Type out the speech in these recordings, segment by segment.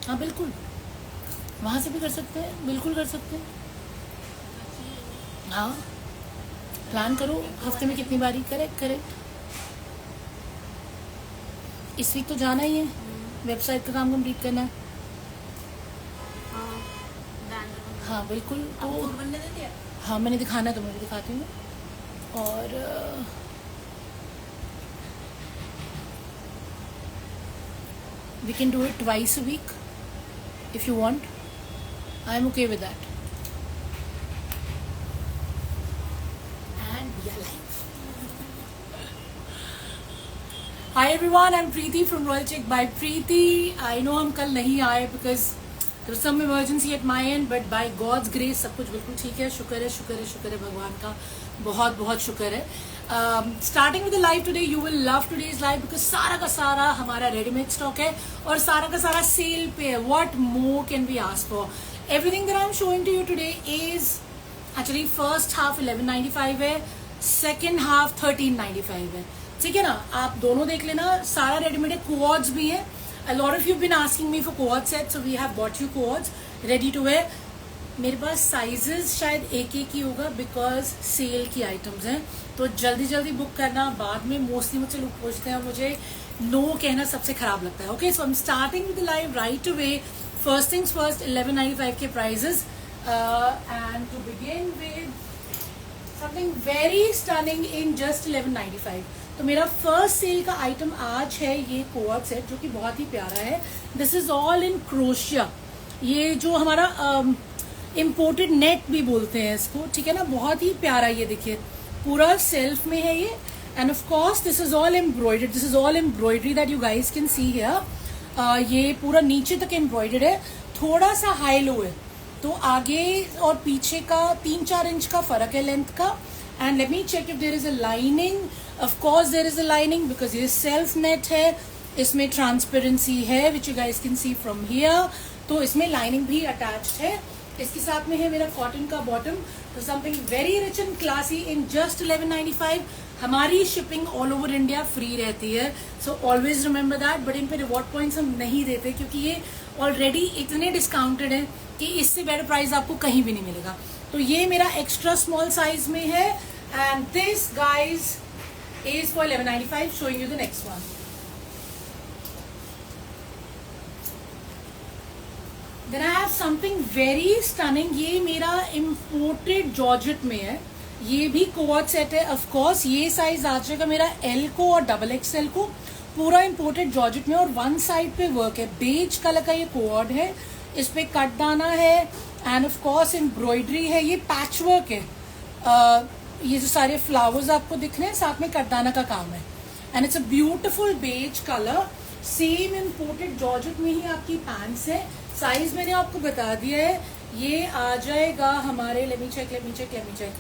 हाँ बिल्कुल, वहाँ से भी कर सकते हैं, बिल्कुल कर सकते हैं। हाँ, प्लान करो हफ्ते में कितनी बारी। Correct correct. इस वीक तो जाना ही है, वेबसाइट का काम कंप्लीट करना है। हाँ बिल्कुल। तो बनने दे दिया। हाँ मैंने दिखाना है, तो मुझे दिखाती हूँ। और we can do it twice a week if you want. I am okay with that. And we are live. Hi everyone, I am Preeti from Royal Check by Preeti. I know हम कल नहीं आए because there some emergency at my end, but by God's grace सब कुछ बिल्कुल ठीक है। शुक्र है शुक्र है शुक्र है भगवान का, बहुत बहुत शुक्र है। Starting with the live today, you will love today's live because सारा का सारा हमारा रेडीमेड स्टॉक है और सारा का सारा सेल पे है। What more can we ask for? Everything that I am showing to you today is actually first half 1195 है, सेकेंड हाफ 1395 है। ठीक है ना, आप दोनों देख लेना। सारा रेडीमेड है, कोऑर्ड्स भी है। A lot of you have been asking me for coord sets, so we have bought you coords ready to wear. मेरे पास साइजेस शायद एक ही होगा बिकॉज सेल की आइटम्स हैं, तो जल्दी जल्दी बुक करना। बाद में मोस्टली मुझसे लोग पूछते हैं, मुझे नो कहना सबसे खराब लगता है। Okay, so I am starting with live right away. First things first, 1195 के prices and to begin with something very stunning in just 1195। तो मेरा फर्स्ट सेल का आइटम आज है ये कोऑर्ड सेट, जो कि बहुत ही प्यारा है। This is all in crochet. ये जो हमारा इम्पोर्टेड नेट भी बोलते हैं इसको, ठीक है ना, बहुत ही प्यारा। ये देखिए पूरा सेल्फ में है ये, and of course this is all embroidered. This is all embroidery that you guys can see here. ये पूरा नीचे तक एम्ब्रॉयडर्ड है, थोड़ा सा हाई लो है, तो आगे और पीछे का 3-4 इंच का फर्क है लेंथ का। And let me check if there is a lining. Of course there is a lining because ये सेल्फ नेट है, इसमें ट्रांसपेरेंसी है which you guys can see from here. तो इसमें लाइनिंग भी अटैच्ड है। इसके साथ में है मेरा कॉटन का बॉटम, तो something very rich and classy in just 1195। हमारी shipping all over India free रहती है, so always remember that. But in पे रिवॉर्ड पॉइंट्स हम नहीं देते क्योंकि ये ऑलरेडी इतने डिस्काउंटेड है कि इससे बेटर प्राइस आपको कहीं भी नहीं मिलेगा। तो ये मेरा एक्स्ट्रा स्मॉल साइज में है, and this guys is for 1195. Showing you the next one. Then I have something very stunning. ये मेरा imported जॉर्जेट में है, ये भी कोऑर्ड सेट है। ऑफ कोर्स ये साइज आ जाएगा मेरा एल को और XXL को, पूरा इंपोर्टेड जॉर्जेट में। और वन साइड पे वर्क है, बेज कलर का ये कोऑर्ड है, इस पे कट दाना है, एंड ऑफ कोर्स एम्ब्रॉयडरी है। ये पैच वर्क है, ये जो सारे फ्लावर्स आपको दिख रहे हैं साथ में कट दाना का काम है, and it's a beautiful beige colour. Same imported georgette में ही आपकी पैंट्स है। साइज मैंने आपको बता दिया है, ये आ जाएगा हमारे, लेट मी चेक।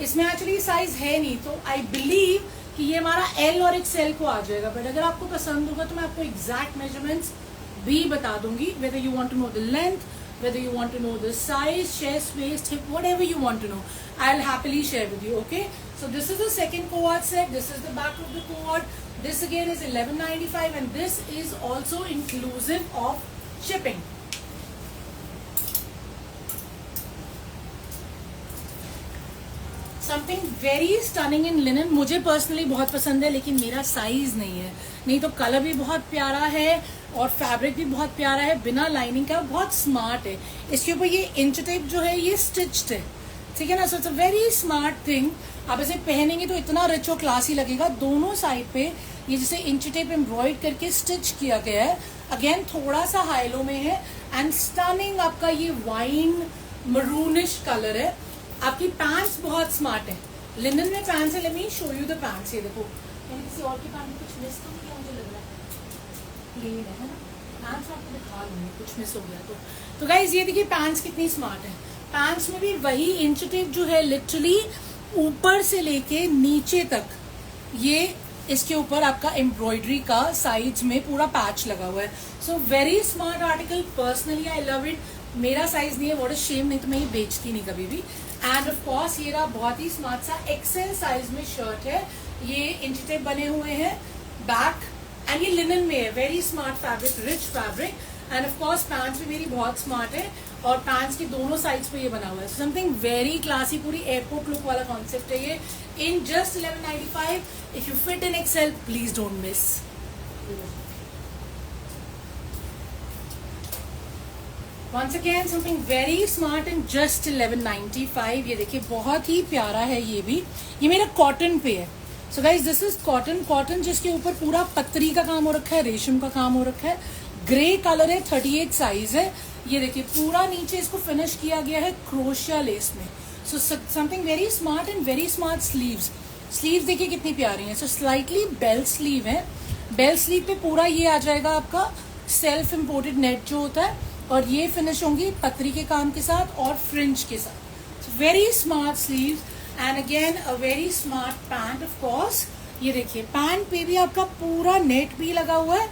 इसमें एक्चुअली साइज है नहीं, तो आई बिलीव कि ये हमारा एल और XL को आ जाएगा। बट अगर आपको पसंद होगा तो मैं आपको एग्जैक्ट मेजरमेंट्स भी बता दूंगी, whether you want to know the length, whether you want to know the size, chest, waist, hip, whatever you want to know, I'll happily share with you. Okay, so this is the second coord set. This is the back of the coord. This again is 1195, and this is also inclusive of shipping. Something very stunning in linen. मुझे personally बहुत पसंद है, लेकिन मेरा size नहीं है। नहीं तो कलर भी बहुत प्यारा है और फैब्रिक भी बहुत प्यारा है, बिना लाइनिंग का, बहुत स्मार्ट है। इसके ऊपर ये इंच टेप जो है ये स्टिच्ड है, ठीक है ना। सो it's a very smart thing. आप इसे पहनेंगे तो इतना रिच और क्लासी लगेगा। दोनों साइड पे ये जैसे इंच टेप एम्ब्रॉयड करके स्टिच किया गया है। अगेन थोड़ा सा हाई लो में है, एंड स्टनिंग आपका ये वाइन मरूनिश कलर है। आपकी पैंट्स बहुत स्मार्ट है, लिनन में पैंट्स है। Let me show you the pants. ये देखो, मैंने किसी और की पैंट में कुछ मिस तो नहीं किया, मुझे लग रहा है प्लेन है ना। पैंट्स आपको दिखा लूंगी, कुछ मिस हो गया तो गाइज ये देखिए पैंट्स कितनी स्मार्ट है। पैंट्स में भी वही इंच टेप जो है लिटरली ऊपर से लेके नीचे तक, ये इसके ऊपर आपका एम्ब्रॉयडरी का साइज में पूरा पैच लगा हुआ है। सो very smart article, personally I love it. मेरा साइज नहीं है, व्हाट अ शेम, नहीं तो मैं ये बेचती नहीं कभी भी। एंड ऑफ कोर्स ये रहा बहुत ही स्मार्ट सा XL साइज में शर्ट है। ये इंच टेप बने हुए हैं बैक, एंड ये लिनन में है। Very smart fabric, rich fabric. And of course pants भी मेरी बहुत स्मार्ट है और पैंट्स के दोनों साइड्स पे ये बना हुआ है. समथिंग वेरी क्लासी, पूरी एयरपोर्ट लुक वाला कॉन्सेप्ट है ये. In just 1195. If you fit in XL please don't miss. Once again something very smart in just 1195. ये देखिए बहुत ही प्यारा है ये भी. ये मेरा कॉटन पे है. So guys this is cotton जिसके ऊपर पूरा पत्तरी का काम हो रखा है, रेशम का काम हो रखा है. ग्रे कलर है, 38 साइज है. ये देखिए पूरा नीचे इसको फिनिश किया गया है क्रोशिया लेस में. So something very smart and very smart sleeves. Sleeves देखिए कितनी प्यारी है. सो स्लाइटली बेल स्लीव है. बेल स्लीव पे पूरा ये आ जाएगा आपका सेल्फ इम्पोर्टेड नेट जो होता है और ये फिनिश होंगी पतरी के काम के साथ और फ्रिंज के साथ. Very smart sleeves and again a very smart pant. Of course ये देखिए पैंट पे भी आपका पूरा नेट भी लगा हुआ है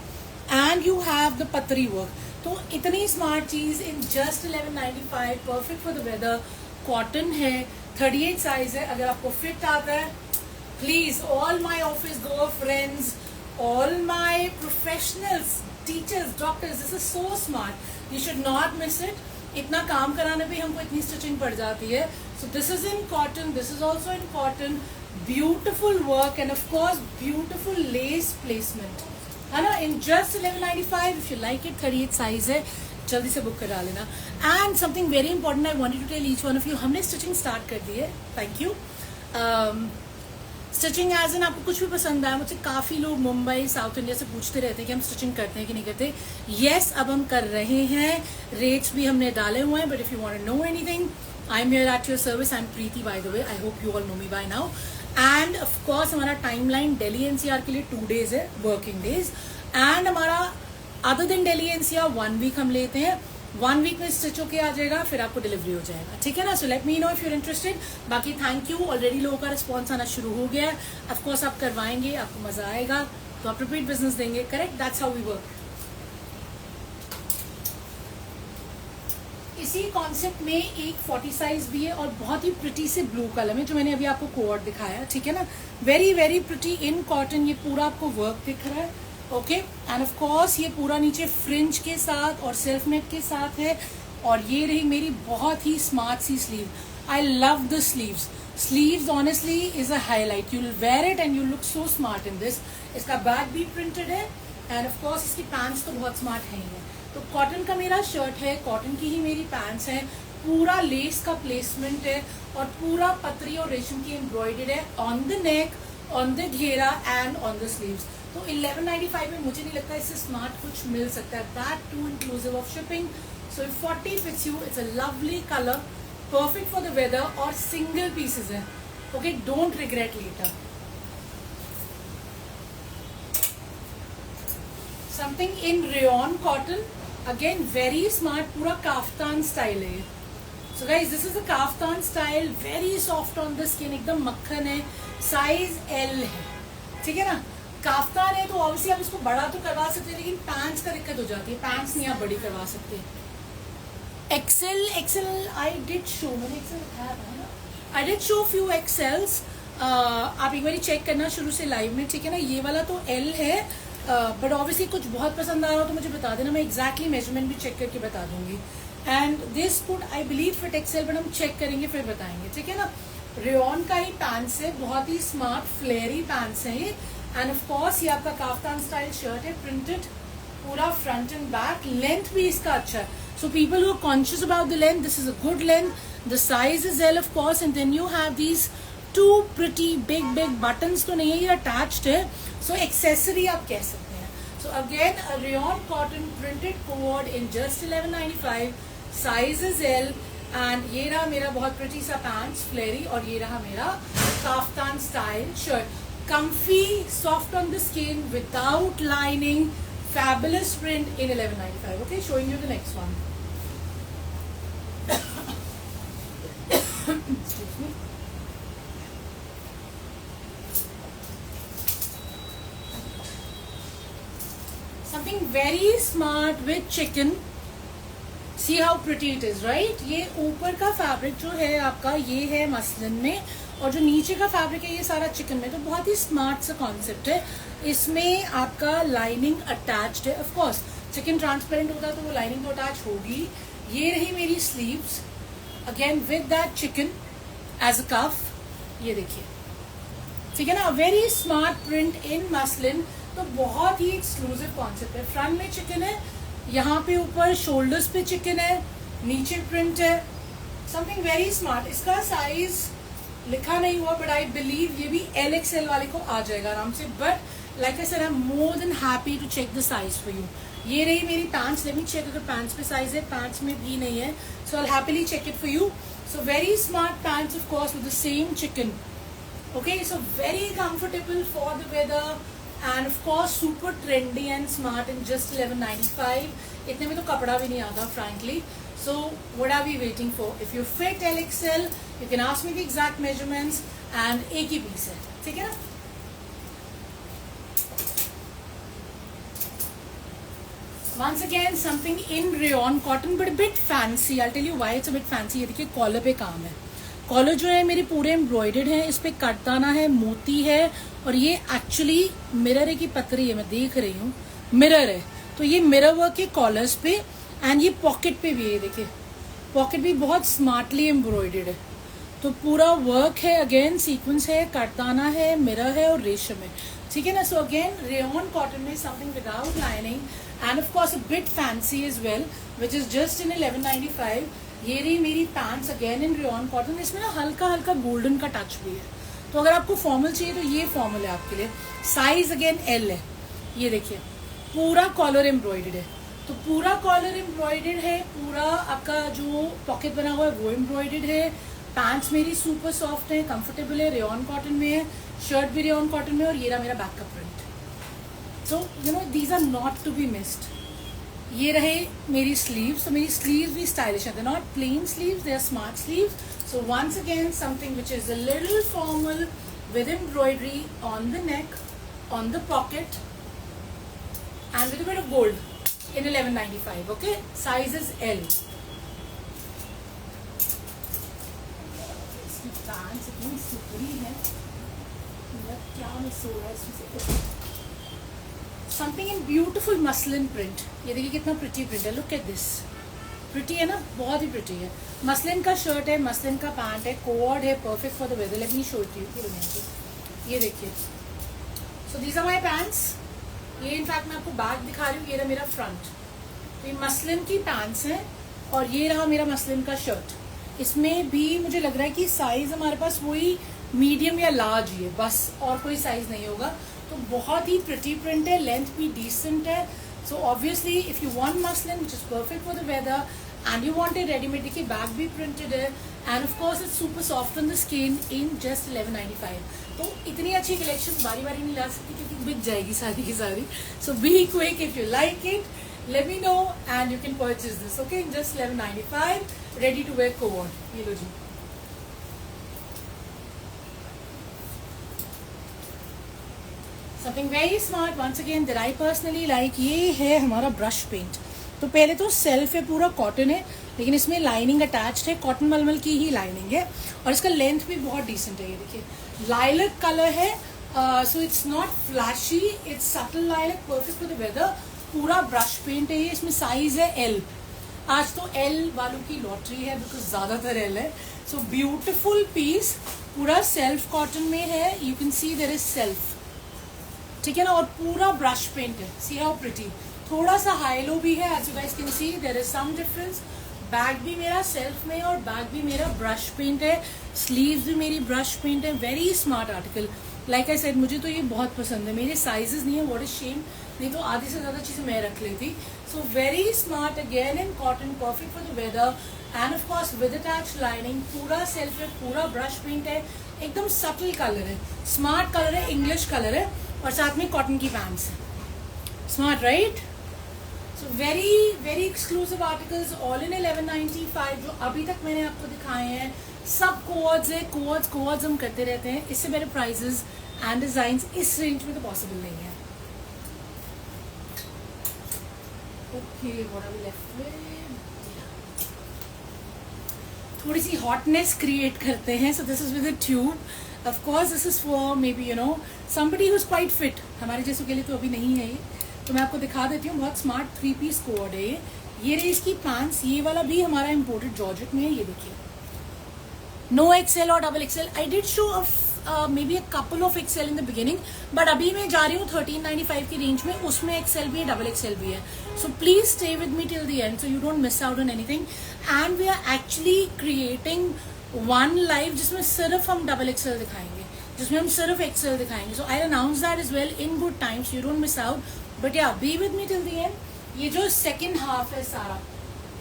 एंड यू हैव द पतरी वर्क. तो इतनी स्मार्ट चीज in just 1195. Perfect for the weather. Cotton है, 38 साइज है. अगर आपको फिट आता है please, all my office goer friends, all my professionals, teachers, doctors, this is so smart. You should not miss it. इतना काम कराने पे हमको इतनी स्टिचिंग पड़ जाती है. So this is in cotton. This is also in cotton. Beautiful work and of course beautiful lace placement. है ना? In just 1195. If you like it, 38 size है. जल्दी से बुक करा लेना. And something very important I wanted to tell each one of you. हमने stitching start कर दी है. Thank you. Stitching as an आपको कुछ भी पसंद आया. मुझसे काफ़ी लोग मुंबई साउथ इंडिया से पूछते रहते हैं कि हम स्टिचिंग करते हैं कि नहीं करते. येस, अब हम कर रहे हैं. रेट्स भी हमने डाले हुए हैं. But if you want to know anything, I am here at your service. I am Preeti by the way. I hope you all know me by now. And of course हमारा टाइमलाइन दिल्ली एनसीआर के लिए 2 days है, working days. And हमारा other than Delhi NCR 1 week हम लेते हैं. 1 week में stitch होके आ जाएगा, फिर आपको डिलीवरी हो जाएगा. ठीक है ना? So let me know if you are interested. बाकी थैंक यू. ऑलरेडी लोगों का रिस्पॉन्स आना शुरू हो गया है. ऑफकोर्स आप करवाएंगे, आपको मजा आएगा तो आप रिपीट बिजनेस देंगे. Correct? That's how we work. इसी कॉन्सेप्ट में एक 40 साइज भी है और बहुत ही प्रिटी से ब्लू कलर में, जो मैंने अभी आपको कोड दिखाया. ठीक है ना? Very very pretty in cotton. ये पूरा आपको वर्क दिख रहा है. ओके. एंड ऑफ कोर्स ये पूरा नीचे फ्रिंज के साथ और सेल्फ नेट के साथ है. और ये रही मेरी बहुत ही स्मार्ट सी sleeve. I love the sleeves. Sleeves honestly is a highlight. You will wear it and you look so smart in this. इसका बैक भी प्रिंटेड है एंड ऑफ कोर्स इसकी पैंट्स तो बहुत स्मार्ट है ही है. तो कॉटन का मेरा शर्ट है, कॉटन की ही मेरी पैंट्स हैं. पूरा लेस का प्लेसमेंट है और पूरा पतरी और रेशम की एम्ब्रॉयडर्ड है on the neck, on the घेरा एंड ऑन द स्लीव्स. तो 1195 में मुझे नहीं लगता इससे स्मार्ट कुछ मिल सकता है. That too inclusive of shipping. So if 40 fits you, it's a lovely color, perfect for the weather और सिंगल पीसेस है. Okay, don't regret later. Something in rayon cotton. Again very smart. पूरा kaftan style है. So guys this is a kaftan style. Very soft on the skin, एकदम मक्खन है. Size L है. ठीक है ना? काफ्तान है तो ऑब्वियसली आप इसको बड़ा तो करवा सकते हैं, लेकिन पैंट्स का दिक्कत हो जाती है. पैंट्स नहीं आप बड़ी करवा सकते. XL I did show. मैंने XL I did show few XLs. आप एक बार चेक करना शुरू से लाइव में. ठीक है ना? ये वाला तो L है. बट ऑब्वियसली कुछ बहुत पसंद आ रहा हो तो मुझे बता देना. मैं एक्जैक्टली मेजरमेंट भी चेक करके बता दूंगी. And this could I believe fit XL, but हम चेक करेंगे फिर बताएंगे. ठीक है ना? रेयन का ही पैंट्स है. बहुत ही स्मार्ट फ्लेयरी पैंट्स है ये. एंड ऑफ कोर्स ये आपका काफ्तान स्टाइल शर्ट है, प्रिंटेड पूरा फ्रंट एंड बैक. लेंथ भी इसका अच्छा है. So people who are conscious about the length, this is a good length. The size is L of course. And then you have these 2 pretty big buttons. तो नहीं है, ये attached है. सो accessory आप कह सकते हैं. So again a rayon cotton printed code in just 1195. Size is L. And ये रहा मेरा बहुत प्रिटी सा पैंट्स फ्लेरी और ये रहा मेरा kaftan style shirt. Comfy, soft on the skin, without lining, fabulous print in 1195. Okay, showing you the next one. Excuse me. Something very smart with chicken. See how pretty it is, right? ये ऊपर का fabric जो है आपका ये है muslin में और जो नीचे का फैब्रिक है ये सारा चिकन में. तो बहुत ही स्मार्ट सा कॉन्सेप्ट है. इसमें आपका लाइनिंग अटैच्ड है. ऑफ कोर्स चिकन ट्रांसपेरेंट होता तो वो लाइनिंग तो अटैच होगी। ये रही मेरी sleeves, again with that chikan as a cuff, ये देखिए, ठीक है ना। Very smart print in muslin, तो बहुत ही एक्सक्लूसिव कॉन्सेप्ट है। फ्रंट में चिकन है, यहाँ पे ऊपर शोल्डर्स पे चिकन है, नीचे प्रिंट है, समथिंग वेरी स्मार्ट। इसका साइज लिखा नहीं हुआ बट आई बिलीव ये भी LXL वाले को आ जाएगा आराम से। But like I said I am more than happy to check the size for you. ये रही मेरी पैंट्स, लेट मी चेक अगर पैंट्स पे साइज है, पैंट्स में भी नहीं है, so I happily check it for you. So very smart pants of course with the same chikan, okay, so very comfortable for the weather and of course super trendy and smart in just 1195। इतने में तो कपड़ा भी नहीं आता frankly, so what are we waiting for? If you fit LXL you can ask me the exact measurements and एक ही piece है, ठीक है ना। Once again something in rayon cotton but a bit fancy, I'll tell you why it's a bit fancy। ये देखिए collar पे काम है, कॉलर जो है मेरे पूरे एम्ब्रॉयडर्ड है, इस पे कटदाना है, मोती है, और ये एक्चुअली मिरर है की पतरी है, मैं देख रही हूँ मिरर है, तो ये मिरर वर्क है कॉलर्स पे। एंड ये पॉकेट पे भी है, देखिए पॉकेट भी बहुत स्मार्टली एम्ब्रॉयडर्ड है, तो पूरा वर्क है, अगेन सीक्वेंस है, कटदाना है, मिरर है और रेशम है, ठीक है ना। सो अगेन रेयन कॉटन में something without lining and of course a bit fancy as well which is just in 1195। ये रही मेरी pants again in rayon cotton, इसमें ना हल्का हल्का गोल्डन का टच भी है, तो अगर आपको फॉर्मल चाहिए तो ये फॉर्मल है आपके लिए। साइज अगेन L है, ये देखिए पूरा कॉलर एम्ब्रॉयडर्ड है, तो पूरा कॉलर एम्ब्रॉयडर्ड है, पूरा आपका जो पॉकेट बना हुआ है वो एम्ब्रॉयडर्ड है। पैंट्स मेरी सुपर सॉफ्ट है, कंफर्टेबल है, रेयन कॉटन में है, शर्ट भी रेयन कॉटन में, और ये रहा मेरा बैक का print. So you know these are not to be missed. ये रहे मेरी स्लीव्स, तो मेरी स्लीव्स भी स्टाइलिश है, they not plain sleeves, they are smart sleeves. So once again something which is a little formal with embroidery on the neck, on the pocket and with a bit of gold in 1195, okay. Size is L। इसकी pants इतनी सुपरी है, क्या miss हो रहा है इसमें। Something in beautiful muslin print, ये देखिए कितना प्रिटी प्रिंट है, लुक एट दिस, प्रिटी है ना, बहुत ही प्रिटी है। मसलिन का शर्ट है, मसलिन का पैंट है, कोड है, perfect for the weather. Let me show it you, ये देखिए। So these are my pants, ये इनफैक्ट मैं आपको बैक दिखा रही हूँ, ये रहा मेरा फ्रंट, तो ये मसलिन की पैंट्स हैं, और ये रहा मेरा मसलिन का शर्ट। इसमें भी मुझे लग रहा है कि साइज हमारे पास वही मीडियम या लार्ज ही है बस, और कोई साइज नहीं होगा, तो बहुत ही प्रिटी प्रिंट है, लेंथ भी डिसेंट है। So obviously if you want muslin which is perfect for the weather and you want it readymade, देखिए बैक भी प्रिंटेड है, and of course it's super soft on the skin in just 1195। तो इतनी अच्छी collection बारी बारी नहीं ला सकती क्योंकि बिक जाएगी सारी की सारी। So be quick, if you like it let me know and you can purchase this, okay, in just 1195, ready to wear coat। ये लो जी, something very smart once again that I personally like। ये है हमारा brush paint, तो पहले तो self है, पूरा cotton है, लेकिन इसमें लाइनिंग अटैच्ड है, कॉटन मलमल की ही लाइनिंग है, और इसका लेंथ भी बहुत डिसेंट है। ये देखिए लाइलक कलर है, so it's not flashy, it's subtle lilac, perfect for the weather. पूरा ब्रश पेंट है ये, इसमें साइज है L। आज तो L वालों की लॉटरी है बिकॉज ज्यादातर L है। सो ब्यूटिफुल पीस, पूरा सेल्फ कॉटन में है, you can see there is self, ठीक है ना, और पूरा ब्रश पेंट है, सी हाउ प्रिटी। थोड़ा सा हाई लो भी है, as you guys can see there is some difference. Bag भी मेरा सेल्फ में और बैग भी मेरा ब्रश पेंट है, स्लीव्स भी मेरी ब्रश पेंट है, very smart article. Like I said मुझे तो ये बहुत पसंद है, मेरे साइजेस नहीं है, व्हाट इज शेम, नहीं तो आधी से ज्यादा चीजें मैं रख लेती। So very smart again in cotton, perfect for the weather and of course with attached lining, पूरा सेल्फ है, पूरा ब्रश पेंट है, एकदम सटल कलर है, स्मार्ट कलर है, इंग्लिश कलर है, और साथ में कॉटन की पैंट्स है, smart right. So very very exclusive articles all in 1195 जो अभी तक मैंने आपको दिखाए हैं, सब कोवर्ड्स है, कोवर्ड्स हम करते रहते हैं, इससे मेरे प्राइजेस एंड डिजाइन्स इस रेंज में तो पॉसिबल नहीं है। Okay, what are we left with, थोड़ी सी हॉटनेस क्रिएट करते हैं। So this is with a tube, of course this is for maybe you know somebody who is quite fit, हमारे जैसों के लिए तो अभी नहीं है ये, तो मैं आपको दिखा देती हूँ, बहुत स्मार्ट 3 पीस कोड है ये रही इसकी पैंट्स। ये वाला भी हमारा इम्पोर्टेड जॉर्जेट में है, ये देखिए, नो एक्सेल और double XL. I did show maybe a couple of XL in the beginning, but अभी मैं जा रही हूँ 1395 की रेंज में, उसमें एक्सेल भी है, डबल एक्सेल भी है। So please stay with me till the end so you don't miss out on anything. And we are actually creating one live जिसमें सिर्फ हम डबल एक्सेल दिखाएंगे, जिसमें हम सिर्फ एक्सेल दिखाएंगे। So I announce that is well in good times, you don't miss out, but yeah be with me till the end. ये जो सेकेंड हाफ है सारा,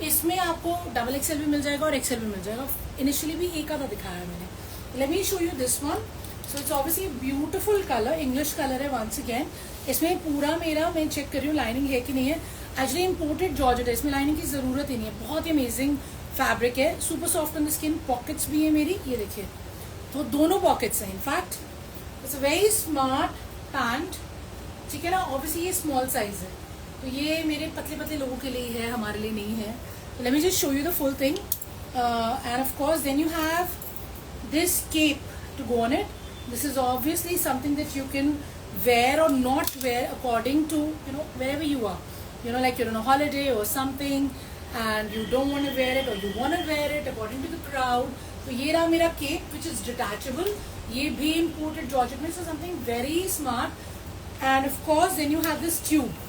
इसमें आपको डबल एक्सेल भी मिल जाएगा और एक्सेल भी मिल जाएगा। इनिशियली भी एक आधा दिखाया है मैंने। Late me show you this one. So it's obviously beautiful colour, English colour है वंस अगेन। इसमें पूरा मेरा, मैं चेक कर रही हूँ लाइनिंग है कि नहीं है। एक्चुअली इम्पोर्टेड जॉर्जेट है, इसमें लाइनिंग की जरूरत ही नहीं है, बहुत ही अमेजिंग फैब्रिक है, super soft on the skin. Pockets भी है मेरी, ये देखिए, तो दोनों पॉकेट्स हैं। In fact it's a very smart pant, ठीक है ना। ऑब्वियसली ये स्मॉल साइज है, तो ये मेरे पतले पतले लोगों के लिए है, हमारे लिए नहीं है। Let me just show you the full thing. And of course then you have this cape to go on it. This is obviously something that you can wear or not wear according to, you know, wherever you are, you know, like you're on a holiday or something and you don't want to wear it, or you want to wear it according to the crowd. तो ये रहा मेरा cape which is detachable, ये भी imported georgette में, so something very smart. And of course then you have this tube.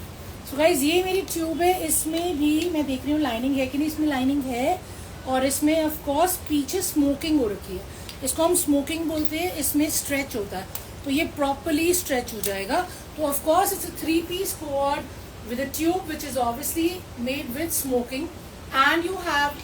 So guys, ये मेरी tube है, इसमें भी मैं देख रही हूँ लाइनिंग है कि नहीं। इसमें लाइनिंग है और इसमें ऑफ कोर्स पीछे स्मोकिंग हो रखी है, इसको हम स्मोकिंग बोलते हैं। इसमें स्ट्रेच होता है, तो ये प्रॉपरली स्ट्रेच हो जाएगा। तो of course it's a 3 piece code with a tube which is obviously made with smocking, and you have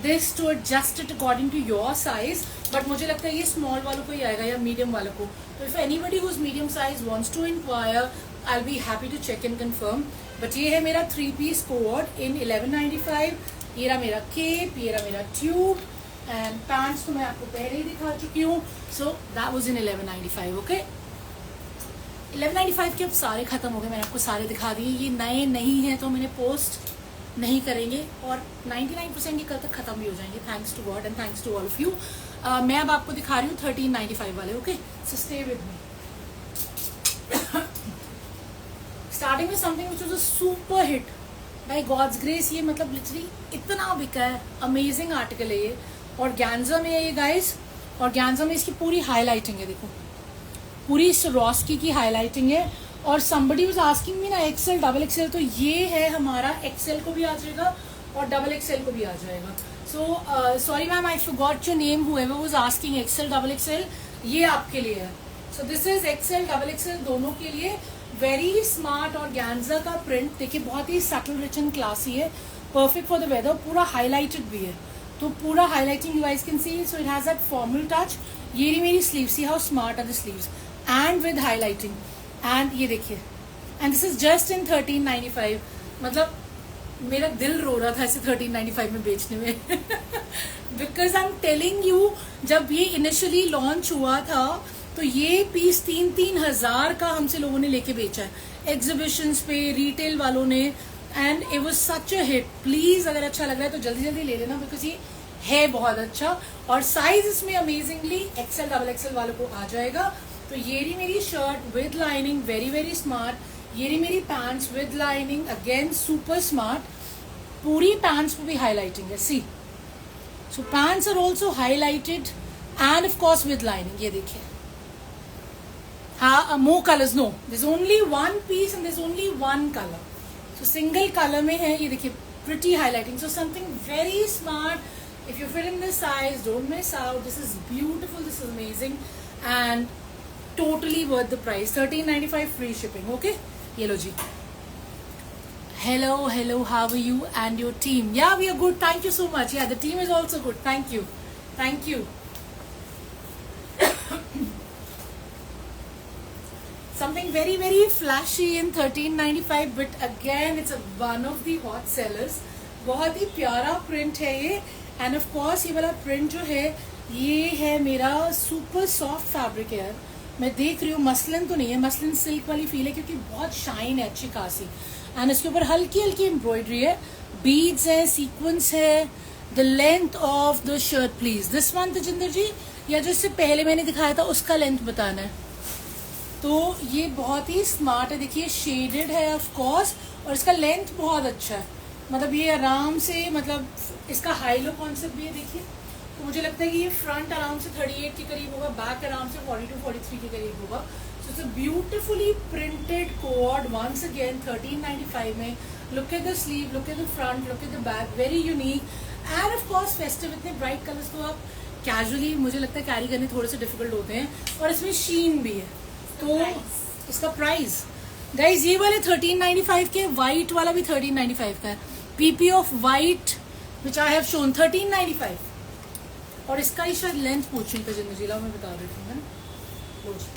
this to adjust it according to your size. But मुझे लगता है ये स्मॉल वालों को ही आएगा या मीडियम वालों को। तो if anybody whose medium size wants to inquire, I will be happy to check and confirm. But ये है मेरा 3 पीस कोड इन 1195। ये रहा मेरा केप, ये रहा मेरा ट्यूब, एंड पैंट्स तो मैं आपको पहले ही दिखा चुकी हूँ। So that was in 1195। Okay, 1195 के अब सारे खत्म हो गए, मैंने आपको सारे दिखा दिए। ये नए नहीं है तो मैंने पोस्ट नहीं करेंगे, और 99% ये कल तक खत्म भी हो जाएंगे, thanks to God and thanks to all of you. मैं अब आपको दिखा रही हूँ 1395 वाले। Okay, so stay with me. Starting में something which was a super hit by God's grace. ये मतलब लिटरली इतना बिका है, अमेजिंग आर्टिकल है ये। और गैंजा में है ये गाइस, और गैंजा में इसकी पूरी हाईलाइटिंग है, देखो पूरी स्वरोस्की की हाईलाइटिंग है। और somebody was asking me ना एक्सेल डबल एक्सेल, तो ये है हमारा, एक्सेल को भी आ जाएगा और डबल एक्सेल को भी आ जाएगा। So sorry ma'am, I forgot your name, whoever was asking Excel double XL, ये आपके लिए है। सो this is Excel double XL दोनों के लिए। वेरी स्मार्ट और गैंजा का प्रिंट देखिए, बहुत ही सटल रिच एंड क्लासी है, परफेक्ट फॉर द वेदर। पूरा हाईलाइटेड भी है, तो पूरा highlighting you guys can see. So it has that formal touch. ये रही मेरी sleeve, see how smart are the sleeves and with highlighting. And ये देखिए, and this is just in 1395। मतलब मेरा दिल रो रहा था इसे 1395 में बेचने में because I am telling you, जब ये इनिशियली लॉन्च हुआ था तो ये पीस 3-3 हजार का हमसे लोगों ने लेके बेचा है एग्जीबिशंस पे, रिटेल वालों ने, and it was such a hit. Please अगर अच्छा लग रहा है तो जल्दी जल्दी ले लेना, बिकॉज ये है बहुत अच्छा। और साइज इसमें अमेजिंगली एक्सेल डबल एक्सेल वालों को आ जाएगा। तो ये रही मेरी shirt with lining, very very smart. ये रही मेरी pants with lining, again super smart. पूरी पैंट्स पे भी हाईलाइटिंग है, see. So pants are also highlighted and of course with lining. ये देखिए, हाँ, more colors, no, there's only one piece and there's only one color. So single color में है, ये देखिए, pretty highlighting. So something very smart. If you fit in this size, don't miss out. This is beautiful, this is amazing and totally worth the price. 1395 free shipping. Okay, ये लो जी। Hello, hello, how are you and your team? Yeah, we are good, thank you so much. Yeah, the team is also good, thank you, thank you. Something very very flashy in 1395, but again it's one of the hot sellers. बहुत ही प्यारा print है ये, and of course ये वाला print जो है ये है मेरा सुपर सॉफ्ट फैब्रिक है यार। मैं देख रही हूँ, मसलिन तो नहीं है, मसलिन सिल्क वाली फील है क्योंकि बहुत शाइन है अच्छी खासी, एंड इसके ऊपर हल्की हल्की एम्ब्रॉयडरी है, बीड्स है, सीक्वेंस है। The length of the shirt please, this one Tajinder ji, या जो इससे पहले मैंने दिखाया था उसका लेंथ बताना है। तो ये बहुत ही स्मार्ट है, देखिए शेडेड है ऑफ कोर्स, और इसका लेंथ बहुत अच्छा है, मतलब ये आराम से, मतलब इसका हाई लो कॉन्सेप्ट भी है देखिए। तो मुझे लगता है कि ये फ्रंट आराम से 38 के करीब होगा, बैक आराम से 42-43 के करीब होगा। So it's a beautifully printed code once again 1395 में। Look at the sleeve, look at the front, look at the back, very unique and of course festive. इतने ब्राइट कलर्स तो आप कैजुअली मुझे लगता है कैरी करने थोड़े से डिफिकल्ट होते हैं, और इसमें शीन भी है। तो इसका प्राइस गाइज ये वाले 1395 के, व्हाइट वाला भी 1395 का है। PP of white which I have shown 1395, और इसका ही शायद लेंथ पूछ रही थी जिला, मैं बता देती हूँ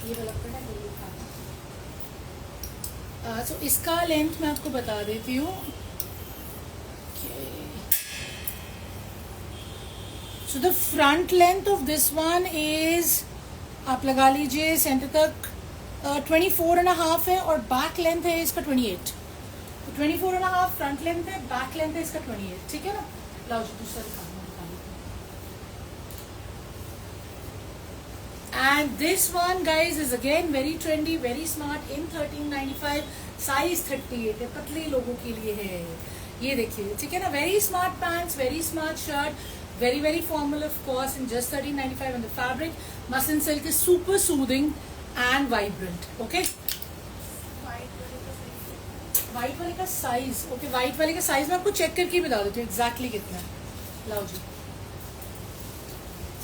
ये वाला सो इसका लेंथ मैं आपको बता देती हूँ। So the front length of this one is, आप लगा लीजिए सेंटर तक 24.5 है, और बैक लेंथ है इसका 28। तो 24.5 फ्रंट लेंथ है, बैक लेंथ है इसका 28, ठीक है ना। लाओ जी दूसरा दिखा दो। And this one guys is again very trendy, very smart in 1395, size 38 है, पतले लोगों के लिए है ये, देखिए ठीक है ना। Very smart pants, very smart shirt, very very formal of course in just 1395, and the fabric muslin silk is super soothing and vibrant. Okay, white वाले का साइज, ओके व्हाइट वाले का साइज मैं आपको चेक करके बता देती हूँ एग्जैक्टली कितना है। लाओ जी,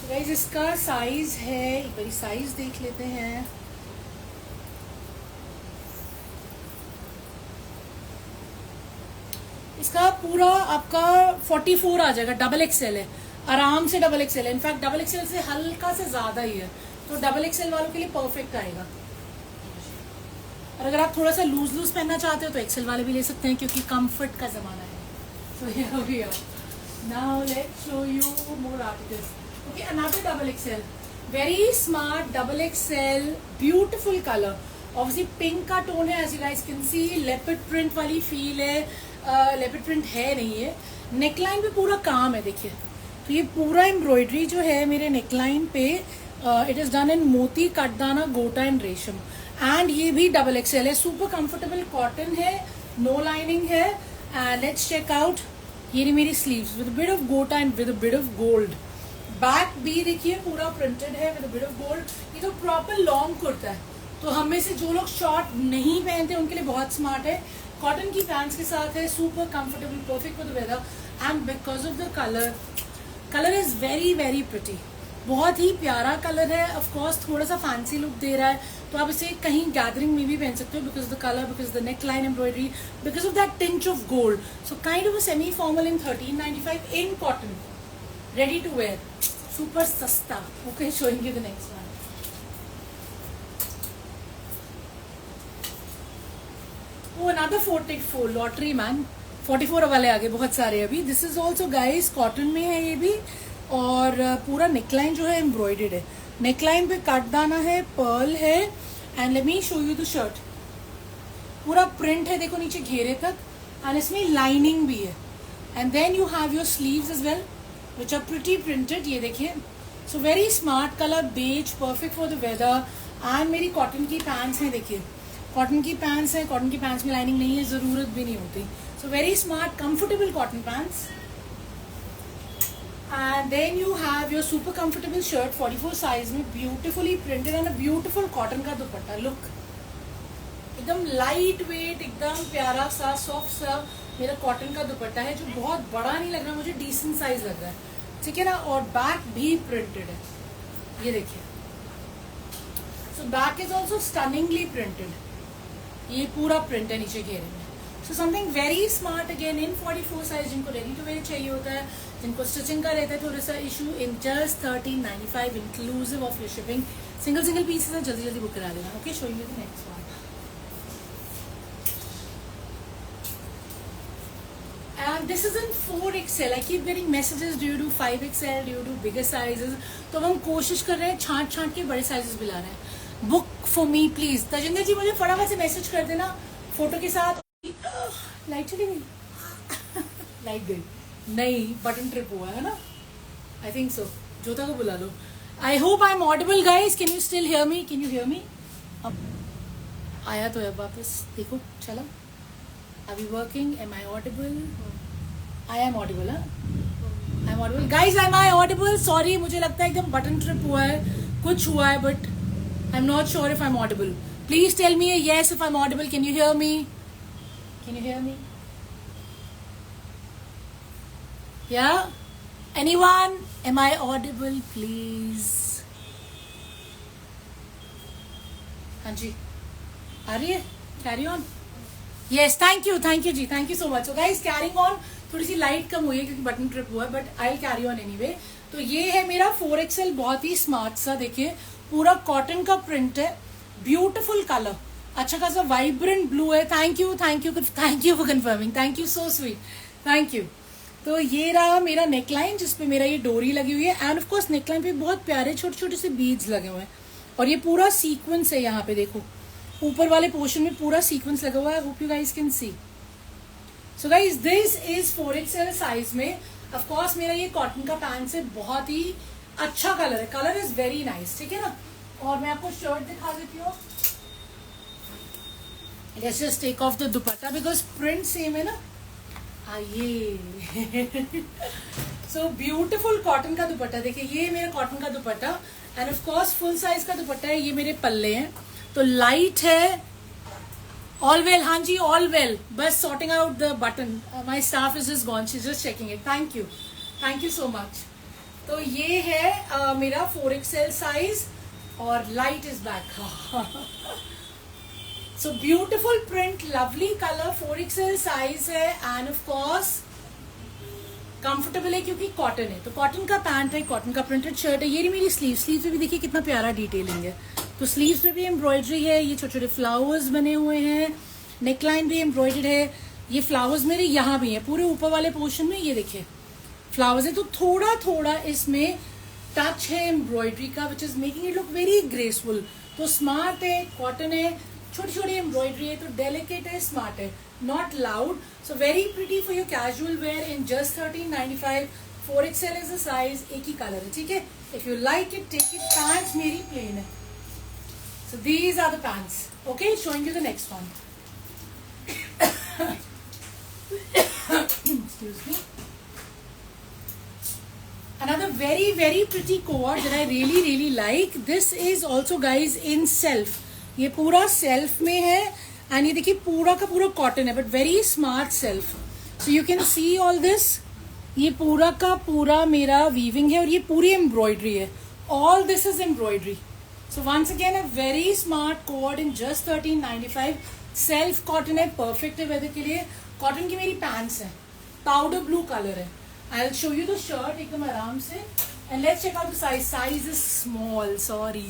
गाइस इसका साइज है, एक बार साइज देख लेते हैं। इसका पूरा आपका 44 आ जाएगा, डबल एक्सएल है, आराम से डबल एक्सएल है, इनफैक्ट डबल एक्सएल से हल्का से ज्यादा ही है, तो डबल एक्सएल वालों के लिए परफेक्ट आएगा। और अगर आप थोड़ा सा लूज लूज पहनना चाहते हो तो एक्सएल वाले भी ले सकते हैं, क्योंकि कंफर्ट का जमाना है। So here we are. Now let's show you more articles. Okay, another double XL. Very smart double XL, beautiful color. Obviously pink का टोन है, as you guys can see. Leopard print वाली feel है, leopard print है नहीं है। Neckline पे पूरा काम है देखिए, तो ये पूरा एम्ब्रॉयडरी जो है मेरे नेकलाइन पे, इट इज डन इन मोती, कटदाना, गोटा एंड रेशम, एंड ये भी डबल एक्सएल है। सुपर कंफर्टेबल कॉटन है, नो लाइनिंग है। एंड लेट्स चेक आउट, ये रही मेरी स्लीव्स विद बिट ऑफ गोटा and with bit of gold. Back भी देखिए पूरा प्रिंटेड है विद बिट ऑफ गोल्ड। ये तो प्रॉपर लॉन्ग कुर्ता है, तो हम में से जो लोग शॉर्ट नहीं पहनते उनके लिए बहुत स्मार्ट है। कॉटन की पैंट्स के साथ है, super comfortable, perfect for the weather, and because of the colour, colour is very very pretty, बहुत ही प्यारा कलर है। ऑफ कोर्स थोड़ा सा फैंसी लुक दे रहा है, तो आप इसे कहीं गैदरिंग में भी पहन सकते हो, because the colour, because the neck line embroidery, because of that tinge of gold. So kind of a semi formal in 1395 in cotton, ready to wear, super सस्ता। Okay, showing you the next one. वो another 44 lottery man, 44 वाले आगे बहुत सारे अभी। This is also guys cotton में है ये भी, और पूरा नेकलाइन जो है एम्ब्रॉयडर्ड है, नेकलाइन पे कटदाना है, पर्ल है, and let me show you the shirt. पूरा प्रिंट है देखो नीचे घेरे तक, एंड इसमें लाइनिंग भी है, and then you have your sleeves as well which are pretty printed, ये देखिए। So very smart colour, beige, perfect for the weather. And मेरी कॉटन की पैंट्स हैं देखिए, कॉटन की पैंट्स है, कॉटन की पैंट्स में लाइनिंग नहीं है, जरूरत भी नहीं होती। So very smart comfortable cotton pants, and then you have your super comfortable shirt 44 size में, beautifully printed, and a beautiful cotton का दुपट्टा। लुक, एकदम लाइट वेट, एकदम प्यारा सा सॉफ्ट सा मेरा कॉटन का दुपट्टा है, जो बहुत बड़ा नहीं लग रहा मुझे, डिसेंट साइज लग रहा है, ठीक है ना। और बैक भी प्रिंटेड है, ये देखिए। So back is also stunningly printed, ये पूरा प्रिंट है नीचे घेरे में। So something very smart again इन 44 साइज, जिनको रेडी टू वेयर चाहिए होता है, जिनको स्टिचिंग का रहता है थोड़ा सा issue, in just 1395 inclusive of your shipping. Single single pieces है, जल्दी जल्दी बुक करा देना। Okay, showing you the next one. And this is in 4XL. I keep getting messages, do you do 5XL, do you do bigger sizes? तो हम कोशिश कर रहे हैं छांट छांट के बड़े साइजेस भी ला रहे हैं। Book for me please. Tajinder ji मुझे फटाफट से मैसेज कर देना फोटो के साथ। लाइट चली गई, लाइट गई नहीं, बटन ट्रिप हुआ है ना, आई थिंक सो। ज्योता को बुला लो। I hope I am audible guys, can you still hear me, can you hear me? आया तो है वापस, देखो चला। अभी working, am I audible? I am audible, I am audible guys, am I audible? Sorry, मुझे लगता है एकदम बटन ट्रिप हुआ है, कुछ हुआ है, but I am not sure if I am audible. Please tell me yes if I'm audible. Can you hear me? Can you hear me? Yeah? Anyone? Am I audible, please? हाँ जी, आ रही है? Carry on. Yes, thank you ji, thank you so much. So guys, carrying on. थोड़ी सी light कम हुई है क्योंकि button trip हुआ है, but I carry on anyway. तो ये है मेरा 4XL, बहुत ही स्मार्ट सा, देखिए पूरा कॉटन का प्रिंट है, ब्यूटीफुल कलर, अच्छा खासा वाइब्रेंट ब्लू है. Thank you for confirming, thank you, so sweet, thank you. तो ये रहा मेरा नेकलाइन जिसपे मेरा ये डोरी लगी हुई है, एंड ऑफ कोर्स नेकलाइन पे बहुत प्यारे छोटे छोटे से बीड्स लगे हुए हैं, और ये पूरा सीक्वेंस है. यहाँ पे देखो ऊपर वाले पोर्शन में पूरा सीक्वेंस लगा हुआ है. Hope you guys can see. So guys this is 4XL size में. ऑफ कोर्स मेरा ये कॉटन का पैंट है, बहुत ही अच्छा कलर है, कलर इज वेरी नाइस, ठीक है ना. और मैं आपको शर्ट दिखा देती हूँ. Let's just take off the dupatta because print same है ना. आइए. सो ब्यूटीफुल कॉटन का दुपट्टा, देखिए ये मेरा कॉटन का दुपट्टा, and of course full size का दुपट्टा है. ये मेरे पल्ले हैं, तो लाइट है. ऑल वेल, हाँ जी ऑल वेल, बस sorting out the button. My staff is just gone, she is just checking it. Thank you so much. तो ये है मेरा 4XL साइज, और light is back. So beautiful print, lovely colour, 4XL size है, and of course comfortable है क्योंकि cotton है. तो कॉटन का पैंट है, कॉटन का प्रिंटेड शर्ट है. ये मेरी स्लीव पे भी देखिए कितना प्यारा डिटेलिंग है. तो स्लीव्स में भी एम्ब्रॉयडरी है, ये छोटे छोटे फ्लावर्स बने हुए हैं, नेकलाइन भी एम्ब्रॉयडर्ड है. ये फ्लावर्स मेरे यहाँ भी है, पूरे ऊपर वाले पोर्शन में ये देखिए फ्लावर्स है. तो थोड़ा थोड़ा इसमें टच है एम्ब्रॉयडरी का, which is making it look very graceful. तो स्मार्ट है, कॉटन है, छोटी छोटी एम्ब्रॉयडरी है, तो डेलिकेट है, स्मार्ट है, not loud. So very pretty for your casual wear in just 1395. 4XL is the size, एक ही कलर है, ठीक है. If you like it take it. Pants मेरी प्लेन है. So these are the pants. Okay, showing you the next one. Excuse me. Another very very pretty coat that I really like. This is also guys in self. ये पूरा self में है, and ये देखिए पूरा का पूरा cotton है, but very smart self. So you can see all this. ये पूरा का पूरा मेरा weaving है, और ये पूरी embroidery है. All this is embroidery. So once again a very smart coat in just 1395. Self cotton है, परफेक्ट है वेदर के लिए. कॉटन की मेरी पैंट्स है, पाउडर ब्लू कलर है. I will show you the shirt एकदम आराम से, and let's check out the size. Size is small, sorry,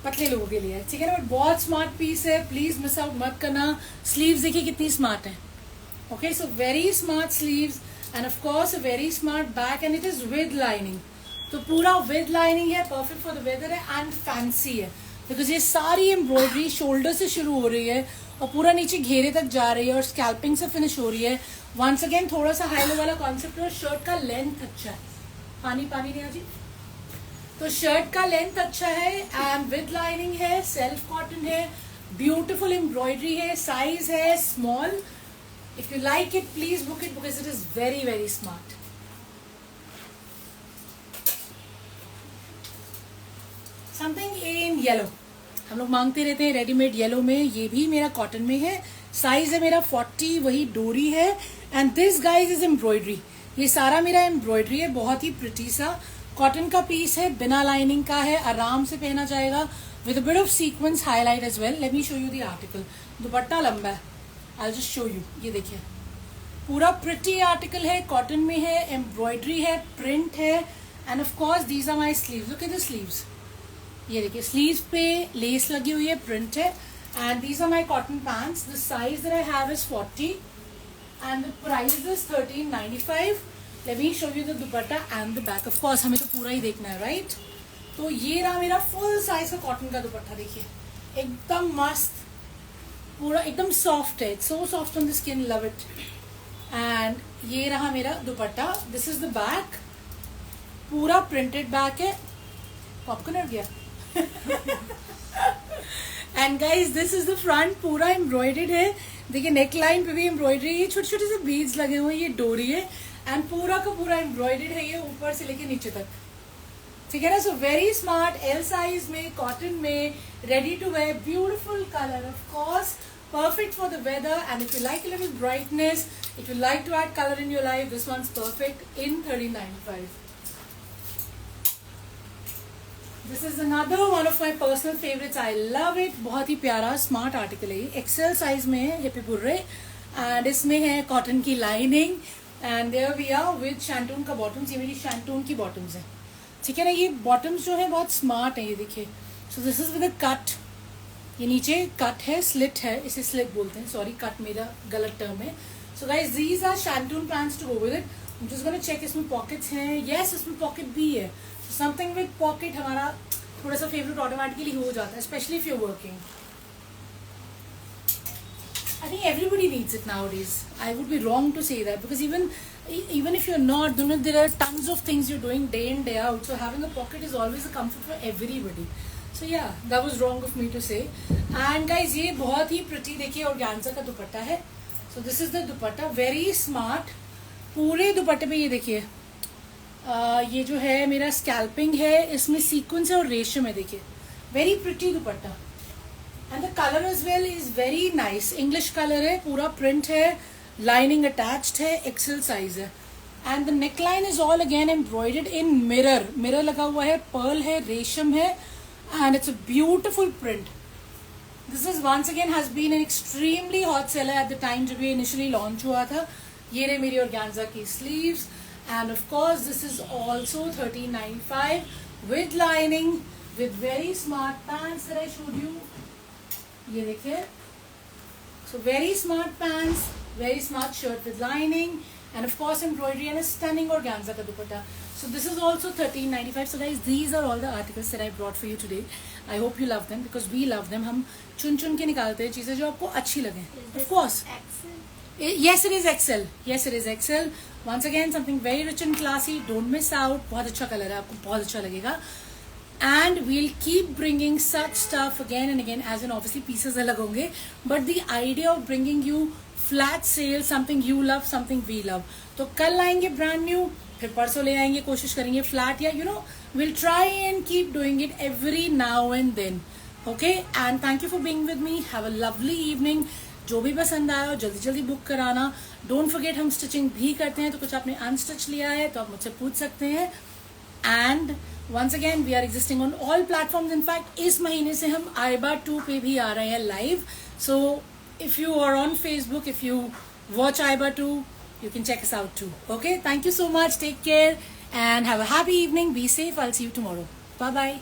पतले लोगों के लिए, ठीक है ना. बट बहुत स्मार्ट पीस है, प्लीज मिस आउट मत करना. स्लीव्स देखिए कितनी स्मार्ट है. Okay, so very smart sleeves, and of course a very smart back, and it is with lining. तो पूरा विद लाइनिंग है, परफेक्ट फॉर द वेदर है, एंड फैंसी है बिकॉज ये सारी एम्ब्रॉयडरी शोल्डर से शुरू हो रही है और पूरा नीचे घेरे तक जा रही है, और स्कैल्पिंग से फिनिश हो रही है. वंस अगेन थोड़ा सा हाई लो वाला कॉन्सेप्ट है. और शर्ट का लेंथ अच्छा है, पानी नहीं आ जी. तो शर्ट का लेंथ अच्छा है, एंड विद लाइनिंग है, सेल्फ कॉटन है, ब्यूटिफुल एम्ब्रॉयडरी है, साइज है small. If you like it please book it because it is very very smart. Something in yellow, हम लोग मांगते रहते हैं रेडीमेड येलो में. ये भी मेरा कॉटन में है, साइज है मेरा 40, वही डोरी है, and this guys is embroidery. ये सारा मेरा एम्ब्रॉयडरी है, बहुत ही प्रिटी सा कॉटन का पीस है, बिना लाइनिंग का है, आराम से पहना जाएगा with a bit of sequins highlight as well. Let me show you the article. Dupatta लंबा है, आई जस्ट शो यू. ये देखिए पूरा प्रिटी आर्टिकल है, कॉटन में है, एम्ब्रॉयडरी है, प्रिंट है, and of course these are my sleeves. Look at the sleeves. ये देखिए स्लीव्स पे लेस लगी हुई है, प्रिंट है, and these are my cotton pants. The size that I have is 40 and the price is 1395. Let me show you the dupatta and the back. Of course हमें तो पूरा ही देखना है, राइट. तो ये रहा मेरा फुल साइज का कॉटन का दुपट्टा. देखिए एकदम मस्त, पूरा एकदम सॉफ्ट है, so soft on the skin, love it. And ये रहा मेरा दुपट्टा. दिस इज द बैक, पूरा प्रिंटेड बैक है. पॉपकॉर्न हो गया. And guys this is the front, पूरा एम्ब्रॉयडेड है। देखिए नेक लाइन पे भी एम्ब्रॉयडरी है, छोटे छोटे से बीड्स लगे हुए हैं, ये डोरी है एंड पूरा का पूरा एम्ब्रॉयडेड है ये ऊपर से लेके नीचे तक, ठीक है ना। So very smart, L size में, कॉटन में, ready to wear, beautiful colour, of course perfect for the weather. And if you like a little brightness, if you like to add color in your life, this one's perfect in 1395. This is another one of my personal favorites. I love it. बहुत ही प्यारा smart article है, XL size में है, हिप्पी बुर्रे, and इसमें है कॉटन की lining and there we are with शैंटून का बॉटम्स। ये मेरी शैंटून की बॉटम्स है, ठीक है ना। ये बॉटम्स जो है बहुत स्मार्ट है, ये देखिए। सो this is with a cut, ये नीचे कट है, स्लिट है, इसे स्लिट बोलते हैं, सॉरी कट मेरा गलत टर्म है। सो गाइज दीज आर शैंटून pants to go with it. Just gonna check इसमें पॉकेट्स हैं, यस इसमें पॉकेट भी है। समथिंग विद पॉकेट हमारा थोड़ा सा फेवरेट ऑटोमेटिकली हो जाता है, specially if you are working. I think everybody needs it nowadays. I would be wrong to say that because even if you're not, there are tons of things you're doing day in day out. So having a pocket is always a comfort for everybody. So yeah, that was wrong of me to say. And guys, ये बहुत ही pretty देखिए organza का दुपट्टा है. So this is the dupatta, very smart. पूरे दुपट्टे पे ये देखिए, ये जो है मेरा स्कैल्पिंग है, इसमें सीक्वेंस है और रेशम है, देखिए very pretty dupatta. And the colour as well is very nice, English colour है, पूरा प्रिंट है, लाइनिंग अटैच्ड है, एक्सेल साइज है। And the neck line is all again embroidered in mirror, mirror लगा हुआ है, पर्ल है, रेशम है, and it's a beautiful print. This is once again has been an extremely hot seller at the time जब ये initially launch हुआ था। ये रहे मेरी ऑर्गेन्जा की sleeves, and of course this is also 1395 with lining, with very smart pants that I showed you. ये देखिए, so very smart pants, very smart shirt with lining, and of course embroidery and a stunning organza ka dupatta. So this is also 1395. So guys, these are all the articles that I brought for you today. I hope you love them because we love them. हम चुन के निकालते हैं चीजें जो आपको अच्छी लगे, of course. Yes, it is XL. Yes, it is XL. Once again, something very rich and classy. Don't miss out. बहुत अच्छा कलर है, आपको बहुत अच्छा लगेगा. And we'll keep bringing such stuff again and again. As in, obviously, pieces अलग होंगे. But the idea of bringing you flat sale, something you love, something we love. तो कल लाएंगे brand new. फिर परसों ले आएंगे, कोशिश करेंगे flat या we'll try and keep doing it every now and then. Okay? And thank you for being with me. Have a lovely evening. जो भी पसंद आया हो जल्दी जल्दी बुक कराना। डोंट फॉरगेट हम स्टिचिंग भी करते हैं, तो कुछ आपने अनस्टिच लिया है तो आप मुझसे पूछ सकते हैं। And once again we are existing on all platforms. In fact इस महीने से हम आईबा 2 पे भी आ रहे हैं live. So if you are on Facebook, if you watch आईबा 2, you can check us out too. Okay, thank you so much, take care and have a happy evening, be safe, I'll see you tomorrow, bye bye.